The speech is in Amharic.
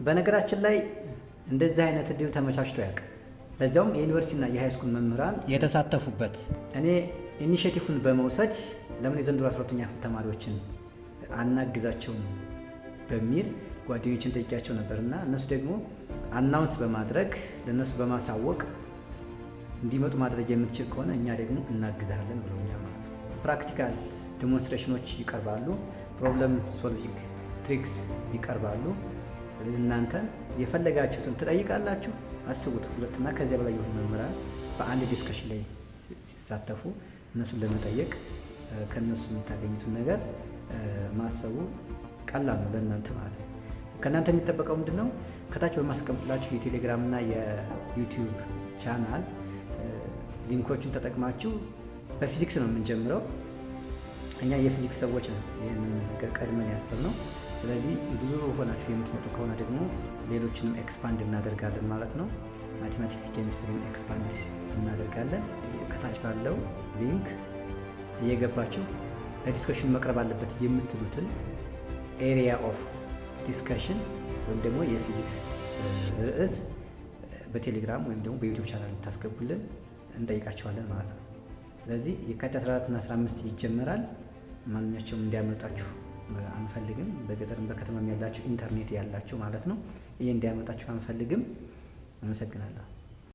በነገራችን ላይ እንደዚህ አይነት እድል ተመቻችቶ ያውቅ፣ ለዚያውም የዩኒቨርሲቲና የሃይስኩል መምህራን የተሳተፉበት። እኔ ኢኒሼቲቭን በመውሰድ ለምን የዘንድሮ 12ኛ ክፍል ተማሪዎችን አናግዛቸውም በሚል ጓደኞችን ጠይቂያቸው ነበርና እነሱ ደግሞ አናውንስ በማድረግ ለነሱ በማሳወቅ እንዲመጡ ማድረግ የምትችል ከሆነ እኛ ደግሞ እናግዛለን ብለውኛል ማለት ነው። ፕራክቲካል ዴሞንስትሬሽኖች ይቀርባሉ፣ ፕሮብለም ሶልቪንግ ትሪክስ ይቀርባሉ። ስለዚህ እናንተን የፈለጋችሁትን ትጠይቃላችሁ። አስቡት፣ ሁለትና ከዚያ በላይ የሆኑ መምህራን በአንድ ዲስከሽን ላይ ሲሳተፉ እነሱን ለመጠየቅ ከእነሱ የምታገኙትን ነገር ማሰቡ ቀላል ነው ለእናንተ ማለት ነው። ከእናንተ የሚጠበቀው ምንድን ነው? ከታች በማስቀምጥላችሁ የቴሌግራም እና የዩቲዩብ ቻናል ሊንኮችን ተጠቅማችሁ በፊዚክስ ነው የምንጀምረው። እኛ የፊዚክስ ሰዎች ነው ይህንን ነገር ቀድመን ያሰብነው። ስለዚህ ብዙ ሆናችሁ የምትመጡ ከሆነ ደግሞ ሌሎችንም ኤክስፓንድ እናደርጋለን ማለት ነው። ማቴማቲክስ፣ ኬሚስትሪን ኤክስፓንድ እናደርጋለን። ከታች ባለው ሊንክ እየገባችሁ ለዲስከሽን መቅረብ አለበት የምትሉትን ኤሪያ ኦፍ ዲስከሽን ወይም ደግሞ የፊዚክስ ርዕስ በቴሌግራም ወይም ደግሞ በዩቲዩብ ቻናል እንታስገቡልን እንጠይቃቸዋለን ማለት ነው። ስለዚህ የካቲት 14 እና 15 ይጀመራል። ማንኛቸውም እንዲያመልጣችሁ አንፈልግም። በገጠርም በከተማም ያላችሁ ኢንተርኔት ያላችሁ ማለት ነው፣ ይሄ እንዲያመልጣችሁ አንፈልግም። አመሰግናለሁ።